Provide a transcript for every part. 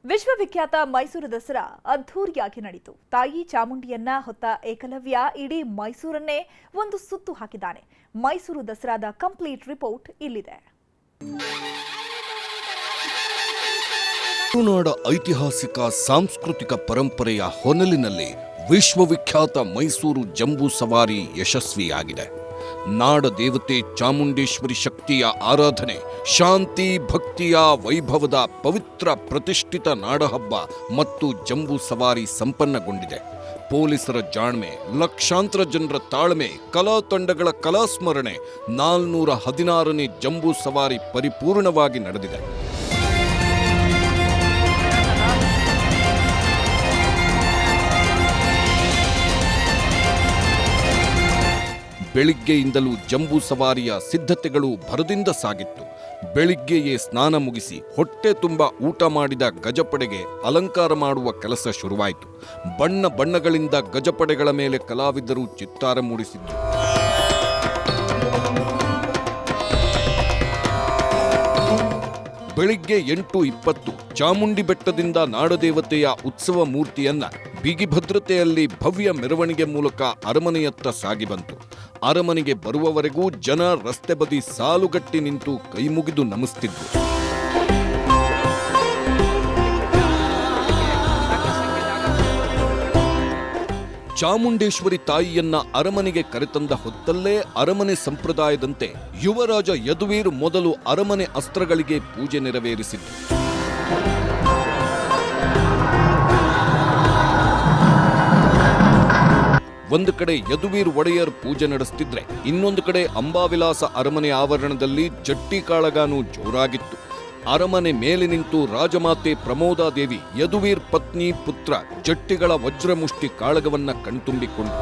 ವಿಶ್ವವಿಖ್ಯಾತ ಮೈಸೂರು ದಸರಾ ಅದ್ಧೂರಿಯಾಗಿ ನಡೆಯಿತು. ತಾಯಿ ಚಾಮುಂಡಿಯನ್ನ ಹೊತ್ತ ಏಕಲವ್ಯ ಇಡೀ ಮೈಸೂರನ್ನೇ ಒಂದು ಸುತ್ತು ಹಾಕಿದ್ದಾನೆ. ಮೈಸೂರು ದಸರಾದ ಕಂಪ್ಲೀಟ್ ರಿಪೋರ್ಟ್ ಇಲ್ಲಿದೆ. ತುಳುನಾಡ ಐತಿಹಾಸಿಕ ಸಾಂಸ್ಕೃತಿಕ ಪರಂಪರೆಯ ಹೊನಲಿನಲ್ಲಿ ವಿಶ್ವವಿಖ್ಯಾತ ಮೈಸೂರು ಜಂಬೂ ಸವಾರಿ ಯಶಸ್ವಿಯಾಗಿದೆ. ನಾಡ ದೇವತೆ ಚಾಮುಂಡೇಶ್ವರಿ ಶಕ್ತಿಯ ಆರಾಧನೆ, ಶಾಂತಿ ಭಕ್ತಿಯ ವೈಭವದ ಪವಿತ್ರ ಪ್ರತಿಷ್ಠಿತ ನಾಡಹಬ್ಬ ಮತ್ತು ಜಂಬೂ ಸವಾರಿ ಸಂಪನ್ನಗೊಂಡಿದೆ. ಪೊಲೀಸರ ಜಾಣ್ಮೆ, ಲಕ್ಷಾಂತರ ಜನರ ತಾಳ್ಮೆ, ಕಲಾ ತಂಡಗಳ ಕಲಾಸ್ಮರಣೆ, 416ನೇ ಜಂಬೂ ಸವಾರಿ ಪರಿಪೂರ್ಣವಾಗಿ ನಡೆದಿದೆ. ಬೆಳಿಗ್ಗೆಯಿಂದಲೂ ಜಂಬೂ ಸವಾರಿಯ ಸಿದ್ಧತೆಗಳು ಭರದಿಂದ ಸಾಗಿತ್ತು. ಬೆಳಿಗ್ಗೆಯೇ ಸ್ನಾನ ಮುಗಿಸಿ ಹೊಟ್ಟೆ ತುಂಬ ಊಟ ಮಾಡಿದ ಗಜಪಡೆಗೆ ಅಲಂಕಾರ ಮಾಡುವ ಕೆಲಸ ಶುರುವಾಯಿತು. ಬಣ್ಣ ಬಣ್ಣಗಳಿಂದ ಗಜಪಡೆಗಳ ಮೇಲೆ ಕಲಾವಿದರು ಚಿತ್ತಾರ ಮೂಡಿಸಿದ್ರು. ಬೆಳಿಗ್ಗೆ 8:20 ಚಾಮುಂಡಿ ಬೆಟ್ಟದಿಂದ ನಾಡದೇವತೆಯ ಉತ್ಸವ ಮೂರ್ತಿಯನ್ನ ಬಿಗಿ ಭದ್ರತೆಯಲ್ಲಿ ಭವ್ಯ ಮೆರವಣಿಗೆ ಮೂಲಕ ಅರಮನೆಯತ್ತ ಸಾಗಿ ಬಂತು. ಅರಮನೆಗೆ ಬರುವವರೆಗೂ ಜನ ರಸ್ತೆ ಬದಿ ಸಾಲುಗಟ್ಟಿ ನಿಂತು ಕೈಮುಗಿದು ನಮಿಸ್ತಿದ್ರು. ಚಾಮುಂಡೇಶ್ವರಿ ತಾಯಿಯನ್ನ ಅರಮನೆಗೆ ಕರೆತಂದ ಹೊತ್ತಲ್ಲೇ ಅರಮನೆ ಸಂಪ್ರದಾಯದಂತೆ ಯುವರಾಜ ಯದುವೀರ್ ಮೊದಲು ಅರಮನೆ ಅಸ್ತ್ರಗಳಿಗೆ ಪೂಜೆ ನೆರವೇರಿಸಿದ್ರು. ಒಂದು ಕಡೆ ಯದುವೀರ್ ಒಡೆಯರ್ ಪೂಜೆ ನಡೆಸುತ್ತಿದ್ರೆ, ಇನ್ನೊಂದು ಕಡೆ ಅಂಬಾವಿಲಾಸ ಅರಮನೆ ಆವರಣದಲ್ಲಿ ಜಟ್ಟಿ ಕಾಳಗಾನು ಜೋರಾಗಿತ್ತು. ಅರಮನೆ ಮೇಲೆ ನಿಂತು ರಾಜಮಾತೆ ಪ್ರಮೋದಾದೇವಿ ಯದುವೀರ್ ಪತ್ನಿ ಪುತ್ರ ಜಟ್ಟಿಗಳ ವಜ್ರಮುಷ್ಟಿ ಕಾಳಗವನ್ನ ಕಣ್ತುಂಬಿಕೊಂಡು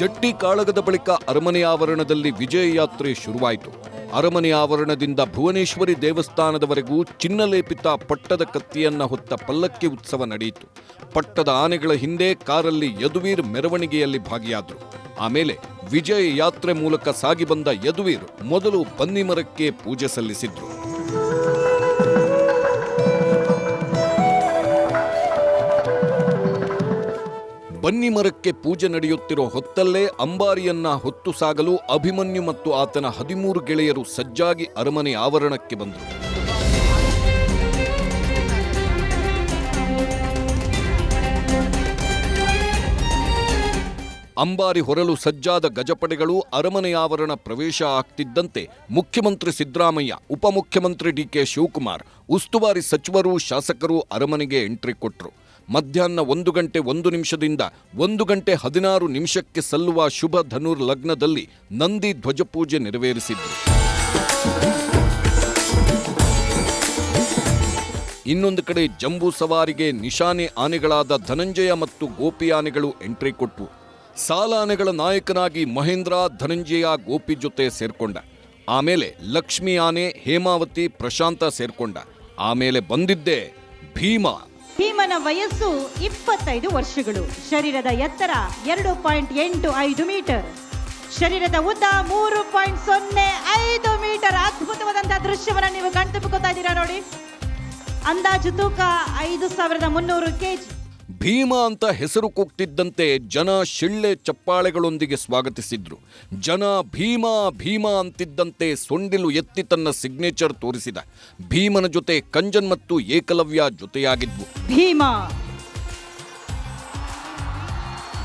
ಜಟ್ಟಿ ಕಾಳಗದ ಬಳಿಕ ಅರಮನೆ ಆವರಣದಲ್ಲಿ ವಿಜಯ ಯಾತ್ರೆ ಶುರುವಾಯಿತು. ಅರಮನೆ ಆವರಣದಿಂದ ಭುವನೇಶ್ವರಿ ದೇವಸ್ಥಾನದವರೆಗೂ ಚಿನ್ನಲೇಪಿತ ಪಟ್ಟದ ಕತ್ತಿಯನ್ನ ಹೊತ್ತ ಪಲ್ಲಕ್ಕಿ ಉತ್ಸವ ನಡೆಯಿತು. ಪಟ್ಟದ ಆನೆಗಳ ಹಿಂದೆ ಕಾರಲ್ಲಿ ಯದುವೀರ್ ಮೆರವಣಿಗೆಯಲ್ಲಿ ಭಾಗಿಯಾದರು. ಆಮೇಲೆ ವಿಜಯ ಯಾತ್ರೆ ಮೂಲಕ ಸಾಗಿ ಬಂದ ಯದುವೀರ್ ಮೊದಲು ಬನ್ನಿಮರಕ್ಕೆ ಪೂಜೆ ಸಲ್ಲಿಸಿದ್ರು. ಬನ್ನಿಮರಕ್ಕೆ ಪೂಜೆ ನಡೆಯುತ್ತಿರೋ ಹೊತ್ತಲ್ಲೇ ಅಂಬಾರಿಯನ್ನ ಹೊತ್ತು ಸಾಗಲು ಅಭಿಮನ್ಯು ಮತ್ತು ಆತನ 13 ಗೆಳೆಯರು ಸಜ್ಜಾಗಿ ಅರಮನೆ ಆವರಣಕ್ಕೆ ಬಂದರು. ಅಂಬಾರಿ ಹೊರಲು ಸಜ್ಜಾದ ಗಜಪಡೆಗಳು ಅರಮನೆ ಆವರಣ ಪ್ರವೇಶ ಆಗ್ತಿದ್ದಂತೆ ಮುಖ್ಯಮಂತ್ರಿ ಸಿದ್ದರಾಮಯ್ಯ, ಉಪಮುಖ್ಯಮಂತ್ರಿ ಡಿಕೆ ಶಿವಕುಮಾರ್, ಉಸ್ತುವಾರಿ ಸಚಿವರು, ಶಾಸಕರು ಅರಮನೆಗೆ ಎಂಟ್ರಿ ಕೊಟ್ಟರು. ಮಧ್ಯಾಹ್ನ 1:01 1:16 ಸಲ್ಲುವ ಶುಭ ಧನುರ್ ಲಗ್ನದಲ್ಲಿ ನಂದಿ ಧ್ವಜಪೂಜೆ ನೆರವೇರಿಸಿದ್ರು. ಇನ್ನೊಂದು ಕಡೆ ಜಂಬೂ ಸವಾರಿಗೆ ನಿಶಾನೆ ಆನೆಗಳಾದ ಧನಂಜಯ ಮತ್ತು ಗೋಪಿ ಆನೆಗಳು ಎಂಟ್ರಿ ಕೊಟ್ಟವು. ಸಾಲಾನೆಗಳ ನಾಯಕನಾಗಿ ಮಹೇಂದ್ರ, ಧನಂಜಯ, ಗೋಪಿ ಜೊತೆ ಸೇರ್ಕೊಂಡ. ಆಮೇಲೆ ಲಕ್ಷ್ಮೀ ಆನೆ, ಹೇಮಾವತಿ, ಪ್ರಶಾಂತ ಸೇರ್ಕೊಂಡ. ಆಮೇಲೆ ಬಂದಿದ್ದೆ ಭೀಮ. ಭೀಮನ ವಯಸ್ಸು 25 ವರ್ಷಗಳು. ಶರೀರದ ಎತ್ತರ 2.85 ಮೀಟರ್. ಶರೀರದ ಉದ್ದ 3.05 ಮೀಟರ್. ಅದ್ಭುತವಾದಂತಹ ದೃಶ್ಯವನ್ನ ನೀವು ಕಣ್ತುಂಬಿಕೊತಾ ಇದ್ದೀರಾ ನೋಡಿ. ಅಂದಾಜು ತೂಕ 5300 ಕೆಜಿ. ಭೀಮ ಅಂತ ಹೆಸರು ಕೂಗ್ತಿದ್ದಂತೆ ಜನ ಶಿಳ್ಳೆ ಚಪ್ಪಾಳೆಗಳೊಂದಿಗೆ ಸ್ವಾಗತಿಸಿದ್ರು. ಜನ ಭೀಮ ಭೀಮ ಅಂತಿದ್ದಂತೆ ಸೊಂಡಿಲು ಎತ್ತಿ ತನ್ನ ಸಿಗ್ನೇಚರ್ ತೋರಿಸಿದ. ಭೀಮನ ಜೊತೆ ಕಂಜನ್ ಮತ್ತು ಏಕಲವ್ಯ ಜೊತೆಯಾಗಿದ್ವು. ಭೀಮ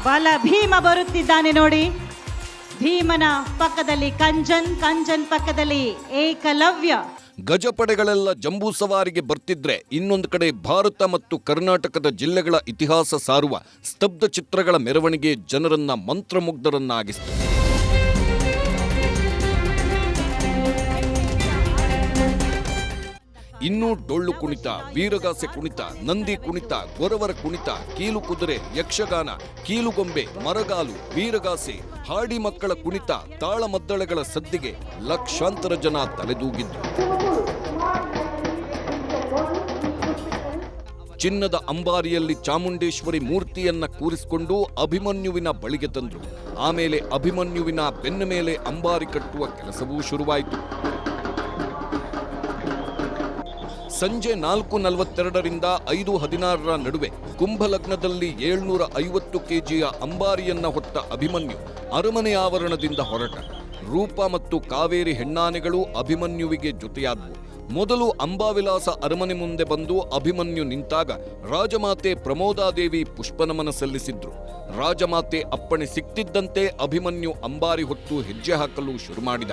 ಬಲ ಭೀಮ ಬರುತ್ತಿದ್ದಾನೆ ನೋಡಿ. ಭೀಮನ ಪಕ್ಕದಲ್ಲಿ ಕಂಜನ್, ಕಂಜನ್ ಪಕ್ಕದಲ್ಲಿ ಏಕಲವ್ಯ. ಗಜಪಡೆಗಳೆಲ್ಲ ಜಂಬೂ ಸವಾರಿಗೆ ಬರ್ತಿದ್ರೆ, ಇನ್ನೊಂದು ಕಡೆ ಭಾರತ ಮತ್ತು ಕರ್ನಾಟಕದ ಜಿಲ್ಲೆಗಳ ಇತಿಹಾಸ ಸಾರುವ ಸ್ತಬ್ಧ ಚಿತ್ರಗಳ ಮೆರವಣಿಗೆ ಜನರನ್ನ ಮಂತ್ರಮುಗ್ಧರನ್ನಾಗಿಸಿತು. ಇನ್ನೂ ಡೊಳ್ಳು ಕುಣಿತ, ವೀರಗಾಸೆ ಕುಣಿತ, ನಂದಿ ಕುಣಿತ, ಗೊರವರ ಕುಣಿತ, ಕೀಲು ಕುದುರೆ, ಯಕ್ಷಗಾನ, ಕೀಲುಗೊಂಬೆ, ಮರಗಾಲು, ವೀರಗಾಸೆ, ಹಾಡಿ ಮಕ್ಕಳ ಕುಣಿತ, ತಾಳಮದ್ದಳೆಗಳ ಸದ್ದಿಗೆ ಲಕ್ಷಾಂತರ ಜನ ತಲೆದೂಗಿದ್ರು. ಚಿನ್ನದ ಅಂಬಾರಿಯಲ್ಲಿ ಚಾಮುಂಡೇಶ್ವರಿ ಮೂರ್ತಿಯನ್ನ ಕೂರಿಸಿಕೊಂಡು ಅಭಿಮನ್ಯುವಿನ ಬಳಿಗೆ ತಂದ್ರು. ಆಮೇಲೆ ಅಭಿಮನ್ಯುವಿನ ಬೆನ್ನ ಮೇಲೆ ಅಂಬಾರಿ ಕಟ್ಟುವ ಕೆಲಸವೂ ಶುರುವಾಯಿತು. ಸಂಜೆ 4:42ರಿಂದ 5:16 ನಡುವೆ ಕುಂಭಲಗ್ನದಲ್ಲಿ 750 ಕೆಜಿಯ ಅಂಬಾರಿಯನ್ನ ಹೊತ್ತ ಅಭಿಮನ್ಯು ಅರಮನೆ ಆವರಣದಿಂದ ಹೊರಟ. ರೂಪ ಮತ್ತು ಕಾವೇರಿ ಹೆಣ್ಣಾನೆಗಳು ಅಭಿಮನ್ಯುವಿಗೆ ಜೊತೆಯಾದವು. ಮೊದಲು ಅಂಬಾವಿಲಾಸ ಅರಮನೆ ಮುಂದೆ ಬಂದು ಅಭಿಮನ್ಯು ನಿಂತಾಗ ರಾಜಮಾತೆ ಪ್ರಮೋದಾದೇವಿ ಪುಷ್ಪನಮನ ಸಲ್ಲಿಸಿದ್ರು. ರಾಜಮಾತೆ ಅಪ್ಪಣೆ ಸಿಕ್ತಿದ್ದಂತೆ ಅಭಿಮನ್ಯು ಅಂಬಾರಿ ಹೊತ್ತು ಹೆಜ್ಜೆ ಹಾಕಲು ಶುರು ಮಾಡಿದ.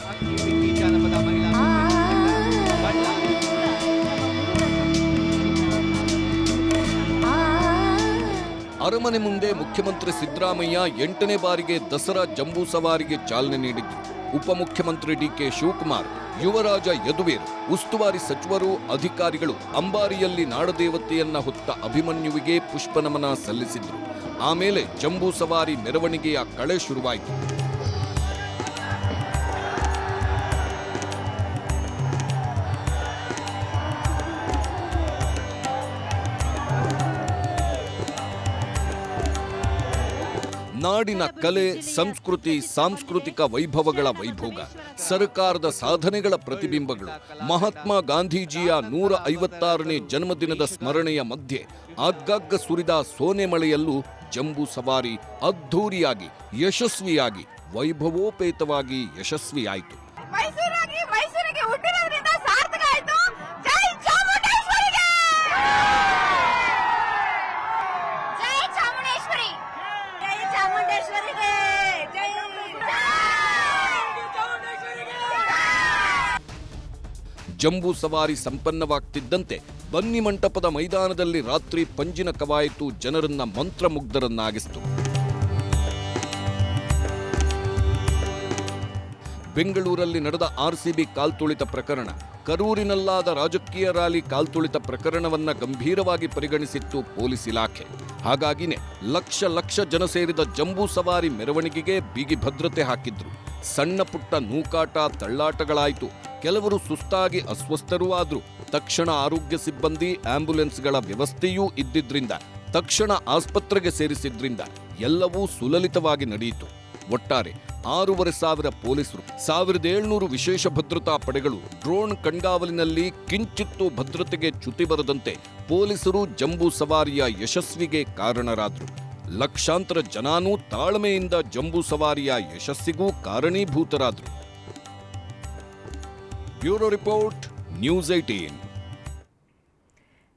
ಅರಮನೆ ಮುಂದೆ ಮುಖ್ಯಮಂತ್ರಿ ಸಿದ್ದರಾಮಯ್ಯ 8ನೇ ಬಾರಿಗೆ ದಸರಾ ಜಂಬೂ ಸವಾರಿಗೆ ಚಾಲನೆ ನೀಡಿದ್ರು. ಉಪಮುಖ್ಯಮಂತ್ರಿ ಡಿಕೆ ಶಿವಕುಮಾರ್, ಯುವರಾಜ ಯದುವೀರ್, ಉಸ್ತುವಾರಿ ಸಚಿವರು, ಅಧಿಕಾರಿಗಳು ಅಂಬಾರಿಯಲ್ಲಿ ನಾಡದೇವತೆಯನ್ನ ಹೊತ್ತ ಅಭಿಮನ್ಯುವಿಗೆ ಪುಷ್ಪನಮನ ಸಲ್ಲಿಸಿದ್ರು. ಆಮೇಲೆ ಜಂಬೂ ಸವಾರಿ ಮೆರವಣಿಗೆಯ ಕಳೆ ಶುರುವಾಯಿತು. ನಾಡಿನ ಕಲೆ, ಸಂಸ್ಕೃತಿ, ಸಾಂಸ್ಕೃತಿಕ ವೈಭವಗಳ ವೈಭೋಗ, ಸರ್ಕಾರದ ಸಾಧನೆಗಳ ಪ್ರತಿಬಿಂಬಗಳು, ಮಹಾತ್ಮ ಗಾಂಧೀಜಿಯ 156ನೇ ಜನ್ಮದಿನದ ಸ್ಮರಣೆಯ ಮಧ್ಯೆ ಆಗಾಗ ಸುರಿದ ಸೋನೆ ಮಳೆಯಲ್ಲೂ ಜಂಬೂ ಸವಾರಿ ಅದ್ಧೂರಿಯಾಗಿ, ಯಶಸ್ವಿಯಾಗಿ, ವೈಭವೋಪೇತವಾಗಿ ಯಶಸ್ವಿಯಾಯಿತು. ಮೈಸೂರಿಗೆ ಹುಟ್ಟಿರೋದ್ರಿಂದ ಸಾರ್ಥಕ ಆಯ್ತು. ಜೈ ಚಾಮುಂಡೇಶ್ವರಿಗೆ! ಜೈ ಚಾಮುಂಡೇಶ್ವರಿ! ಜೈ ಚಾಮುಂಡೇಶ್ವರಿಗೆ! ಜೈ ಜಂಬೂ ಸವಾರಿ ಸಂಪನ್ನವಾಗ್ತಿದ್ದಂತೆ ಬನ್ನಿ ಮಂಟಪದ ಮೈದಾನದಲ್ಲಿ ರಾತ್ರಿ ಪಂಜಿನ ಕವಾಯಿತು ಜನರನ್ನ ಮಂತ್ರಮುಗ್ಧರನ್ನಾಗಿಸಿತು. ಬೆಂಗಳೂರಲ್ಲಿ ನಡೆದ ಆರ್ಸಿಬಿ ಕಾಲ್ತುಳಿತ ಪ್ರಕರಣ, ಕರೂರಿನಲ್ಲಾದ ರಾಜಕೀಯ ರ್ಯಾಲಿ ಕಾಲ್ತುಳಿತ ಪ್ರಕರಣವನ್ನ ಗಂಭೀರವಾಗಿ ಪರಿಗಣಿಸಿತ್ತು ಪೊಲೀಸ್ ಇಲಾಖೆ. ಹಾಗಾಗಿನೇ ಲಕ್ಷ ಜನ ಸೇರಿದ ಜಂಬೂ ಸವಾರಿ ಮೆರವಣಿಗೆಗೆ ಬಿಗಿ ಭದ್ರತೆ ಹಾಕಿದ್ರು. ಸಣ್ಣ ಪುಟ್ಟ ನೂಕಾಟ, ತಳ್ಳಾಟಗಳಾಯಿತು. ಕೆಲವರು ಸುಸ್ತಾಗಿ ಅಸ್ವಸ್ಥರೂ ಆದ್ರು. ತಕ್ಷಣ ಆರೋಗ್ಯ ಸಿಬ್ಬಂದಿ, ಆಂಬ್ಯುಲೆನ್ಸ್ಗಳ ವ್ಯವಸ್ಥೆಯೂ ಇದ್ದಿದ್ರಿಂದ, ತಕ್ಷಣ ಆಸ್ಪತ್ರೆಗೆ ಸೇರಿಸಿದ್ರಿಂದ ಎಲ್ಲವೂ ಸುಲಲಿತವಾಗಿ ನಡೆಯಿತು. ಒಟ್ಟಾರೆ 6,500 ಪೊಲೀಸರು, 1,700 ವಿಶೇಷ ಭದ್ರತಾ ಪಡೆಗಳು, ಡ್ರೋನ್ ಕಣ್ಗಾವಲಿನಲ್ಲಿ ಕಿಂಚಿತ್ತೂ ಭದ್ರತೆಗೆ ಚ್ಯುತಿ ಬರದಂತೆ ಪೊಲೀಸರು ಜಂಬೂ ಸವಾರಿಯ ಯಶಸ್ವಿಗೆ ಕಾರಣರಾದರು. ಲಕ್ಷಾಂತರ ಜನಾನೂ ತಾಳ್ಮೆಯಿಂದ ಜಂಬೂ ಸವಾರಿಯ ಯಶಸ್ಸಿಗೂ ಕಾರಣೀಭೂತರಾದರು. Bureau report, news 18.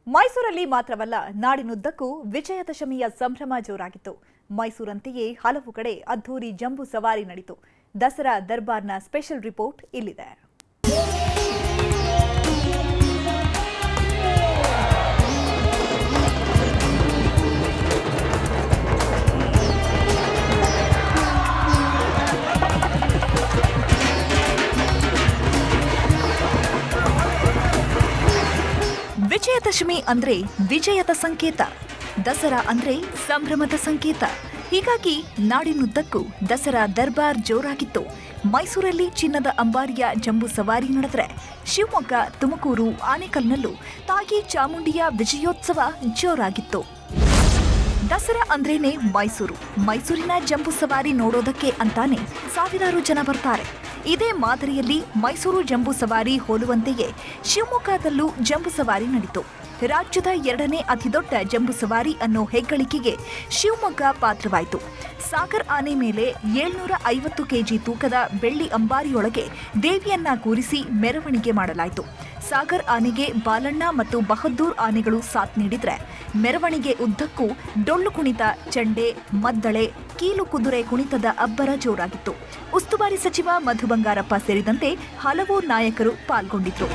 ಮೈಸೂರಲ್ಲಿ ಮಾತ್ರವಲ್ಲ, ನಾಡಿನುದ್ದಕ್ಕೂ ವಿಜಯದಶಮಿಯ ಸಂಭ್ರಮ ಜೋರಾಗಿತ್ತು. ಮೈಸೂರಂತೆಯೇ ಹಲವು ಕಡೆ ಅದ್ಧೂರಿ ಜಂಬೂ ಸವಾರಿ ನಡೆಯಿತು. ದಸರಾ ದರ್ಬಾರ್ನ ಸ್ಪೆಷಲ್ ರಿಪೋರ್ಟ್ ಇಲ್ಲಿದೆ. ವಿಜಯದಶಮಿ ಅಂದ್ರೆ ವಿಜಯದ ಸಂಕೇತ, ದಸರಾ ಅಂದ್ರೆ ಸಂಭ್ರಮದ ಸಂಕೇತ. ಹೀಗಾಗಿ ನಾಡಿನುದ್ದಕ್ಕೂ ದಸರಾ ದರ್ಬಾರ್ ಜೋರಾಗಿತ್ತು. ಮೈಸೂರಲ್ಲಿ ಚಿನ್ನದ ಅಂಬಾರಿಯ ಜಂಬೂ ಸವಾರಿ ನಡೆದರೆ, ಶಿವಮೊಗ್ಗ, ತುಮಕೂರು, ಆನೇಕಲ್ನಲ್ಲೂ ತಾಯಿ ಚಾಮುಂಡಿಯ ವಿಜಯೋತ್ಸವ ಜೋರಾಗಿತ್ತು. ದಸರಾ ಅಂದ್ರೇನೆ ಮೈಸೂರು. ಮೈಸೂರಿನ ಜಂಬೂ ಸವಾರಿ ನೋಡೋದಕ್ಕೆ ಅಂತಾನೆ ಸಾವಿರಾರು ಜನ ಬರ್ತಾರೆ. ಇದೇ ಮಾದರಿಯಲ್ಲಿ ಮೈಸೂರು ಜಂಬೂ ಸವಾರಿ ಹೋಲುವಂತೆಯೇ ಶಿವಮೊಗ್ಗದಲ್ಲೂ ಜಂಬೂ ಸವಾರಿ ನಡೆಯಿತು. ರಾಜ್ಯದ 2ನೇ ಅತಿದೊಡ್ಡ ಜಂಬೂ ಸವಾರಿ ಅನ್ನೋ ಹೆಗ್ಗಳಿಕೆಗೆ ಶಿವಮೊಗ್ಗ ಪಾತ್ರವಾಯಿತು. ಸಾಗರ್ ಆನೆ ಮೇಲೆ 750 ಕೆಜಿ ತೂಕದ ಬೆಳ್ಳಿ ಅಂಬಾರಿಯೊಳಗೆ ದೇವಿಯನ್ನ ಕೂರಿಸಿ ಮೆರವಣಿಗೆ ಮಾಡಲಾಯಿತು. ಸಾಗರ್ ಆನೆಗೆ ಬಾಲಣ್ಣ ಮತ್ತು ಬಹದ್ದೂರ್ ಆನೆಗಳು ಸಾಥ್ ನೀಡಿದ್ರೆ, ಮೆರವಣಿಗೆ ಉದ್ದಕ್ಕೂ ಡೊಳ್ಳು ಕುಣಿತ, ಚಂಡೆ, ಮದ್ದಳೆ, ಕೀಲು ಕುದುರೆ ಕುಣಿತದ ಅಬ್ಬರ ಜೋರಾಗಿತ್ತು. ಉಸ್ತುವಾರಿ ಸಚಿವ ಮಧು ಬಂಗಾರಪ್ಪ ಸೇರಿದಂತೆ ಹಲವು ನಾಯಕರು ಪಾಲ್ಗೊಂಡಿದ್ರು.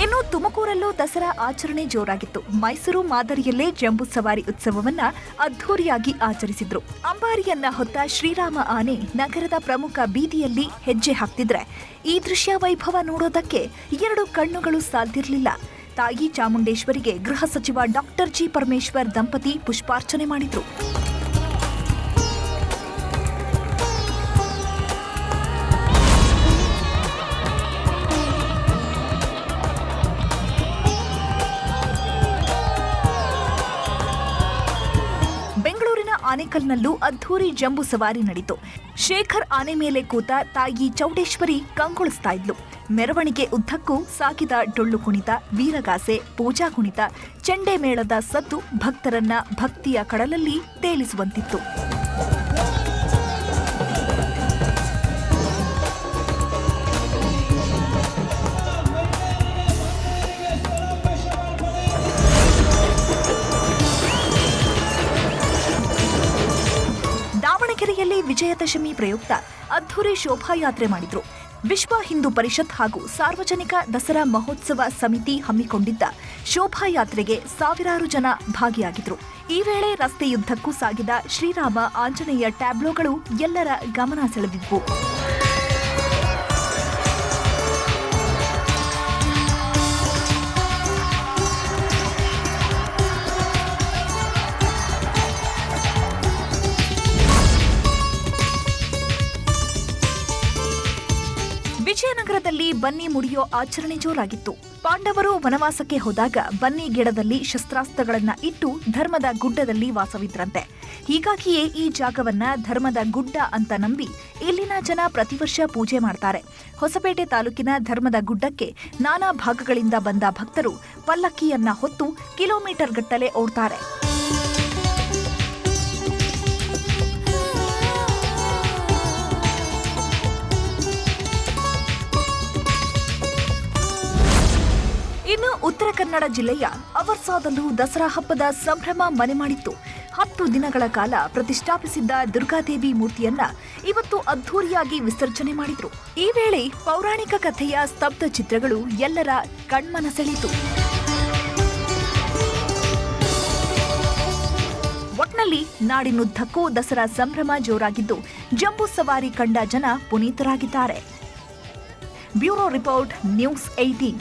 ಇನ್ನು ತುಮಕೂರಲ್ಲೂ ದಸರಾ ಆಚರಣೆ ಜೋರಾಗಿತ್ತು. ಮೈಸೂರು ಮಾದರಿಯಲ್ಲೇ ಜಂಬೂ ಸವಾರಿ ಉತ್ಸವವನ್ನ ಅದ್ಧೂರಿಯಾಗಿ ಆಚರಿಸಿದ್ರು. ಅಂಬಾರಿಯನ್ನ ಹೊತ್ತ ಶ್ರೀರಾಮ ಆನೆ ನಗರದ ಪ್ರಮುಖ ಬೀದಿಯಲ್ಲಿ ಹೆಜ್ಜೆ ಹಾಕ್ತಿದ್ರೆ, ಈ ದೃಶ್ಯ ವೈಭವ ನೋಡೋದಕ್ಕೆ 2 ಕಣ್ಣುಗಳು ಸಾಲ್ದಿರಲಿಲ್ಲ. ತಾಯಿ ಚಾಮುಂಡೇಶ್ವರಿಗೆ ಗೃಹ ಸಚಿವ ಡಾಕ್ಟರ್ ಜಿ ಪರಮೇಶ್ವರ್ ದಂಪತಿ ಪುಷ್ಪಾರ್ಚನೆ ಮಾಡಿದ್ರು. ಪಟ್ಟದಕಲ್ನಲ್ಲೂ ಅದ್ಧೂರಿ ಜಂಬೂ ಸವಾರಿ ನಡೆಯಿತು. ಶೇಖರ್ ಆನೆ ಮೇಲೆ ಕೂತ ತಾಯಿ ಚೌಡೇಶ್ವರಿ ಕಂಗೊಳಿಸ್ತಾ ಇದ್ಲು. ಮೆರವಣಿಗೆ ಉದ್ದಕ್ಕೂ ಸಾಗಿದ ಡೊಳ್ಳು ಕುಣಿತ, ವೀರಗಾಸೆ, ಪೂಜಾ ಕುಣಿತ, ಚೆಂಡೆ ಮೇಳದ ಸದ್ದು ಭಕ್ತರನ್ನ ಭಕ್ತಿಯ ಕಡಲಲ್ಲಿ ತೇಲಿಸುವಂತಿತ್ತು. ದಾವಣಗೆರೆಯಲ್ಲಿ ವಿಜಯದಶಮಿ ಪ್ರಯುಕ್ತ ಅದ್ಧೂರಿ ಶೋಭಾಯಾತ್ರೆ ಮಾಡಿದ್ರು. ವಿಶ್ವ ಹಿಂದೂ ಪರಿಷತ್ ಹಾಗೂ ಸಾರ್ವಜನಿಕ ದಸರಾ ಮಹೋತ್ಸವ ಸಮಿತಿ ಹಮ್ಮಿಕೊಂಡಿದ್ದ ಶೋಭಾಯಾತ್ರೆಗೆ ಸಾವಿರಾರು ಜನ ಭಾಗಿಯಾಗಿದ್ರು. ಈ ವೇಳೆ ರಸ್ತೆಯುದ್ದಕ್ಕೂ ಸಾಗಿದ ಶ್ರೀರಾಮ ಆಂಜನೇಯ ಟ್ಯಾಬ್ಲೋಗಳು ಎಲ್ಲರ ಗಮನ ಸೆಳೆದಿದ್ವು. ವಿಜಯನಗರದಲ್ಲಿ ಬನ್ನಿ ಮುಡಿಯೋ ಆಚರಣೆ ಜೋರಾಗಿತ್ತು. ಪಾಂಡವರು ವನವಾಸಕ್ಕೆ ಹೋದಾಗ ಬನ್ನಿ ಗಿಡದಲ್ಲಿ ಶಸ್ತ್ರಾಸ್ತ್ರಗಳನ್ನ ಇಟ್ಟು ಧರ್ಮದ ಗುಡ್ಡದಲ್ಲಿ ವಾಸವಿದ್ರಂತೆ. ಹೀಗಾಗಿಯೇ ಈ ಜಾಗವನ್ನ ಧರ್ಮದ ಗುಡ್ಡ ಅಂತ ನಂಬಿ ಇಲ್ಲಿನ ಜನ ಪ್ರತಿವರ್ಷ ಪೂಜೆ ಮಾಡ್ತಾರೆ. ಹೊಸಪೇಟೆ ತಾಲೂಕಿನ ಧರ್ಮದ ಗುಡ್ಡಕ್ಕೆ ನಾನಾ ಭಾಗಗಳಿಂದ ಬಂದ ಭಕ್ತರು ಪಲ್ಲಕ್ಕಿಯನ್ನ ಹೊತ್ತು ಕಿಲೋಮೀಟರ್ ಗಟ್ಟಲೆ ಓಡ್ತಾರೆ. ಇನ್ನು ಉತ್ತರ ಕನ್ನಡ ಜಿಲ್ಲೆಯ ಅವರ್ಸಾದಲ್ಲೂ ದಸರಾ ಹಬ್ಬದ ಸಂಭ್ರಮ ಮನೆ ಮಾಡಿತ್ತು. 10 ದಿನಗಳ ಕಾಲ ಪ್ರತಿಷ್ಠಾಪಿಸಿದ್ದ ದುರ್ಗಾದೇವಿ ಮೂರ್ತಿಯನ್ನ ಇವತ್ತು ಅದ್ಧೂರಿಯಾಗಿ ವಿಸರ್ಜನೆ ಮಾಡಿದ್ರು. ಈ ವೇಳೆ ಪೌರಾಣಿಕ ಕಥೆಯ ಸ್ತಬ್ಧ ಚಿತ್ರಗಳು ಎಲ್ಲರ ಕಣ್ಮನ ಸೆಳೆಯಿತು. ಒಟ್ನಲ್ಲಿ ನಾಡಿನುದ್ದಕ್ಕೂ ದಸರಾ ಸಂಭ್ರಮ ಜೋರಾಗಿದ್ದು ಜಂಬೂ ಸವಾರಿ ಕಂಡ ಜನ ಪುನೀತರಾಗಿದ್ದಾರೆ. Bureau report, news 18.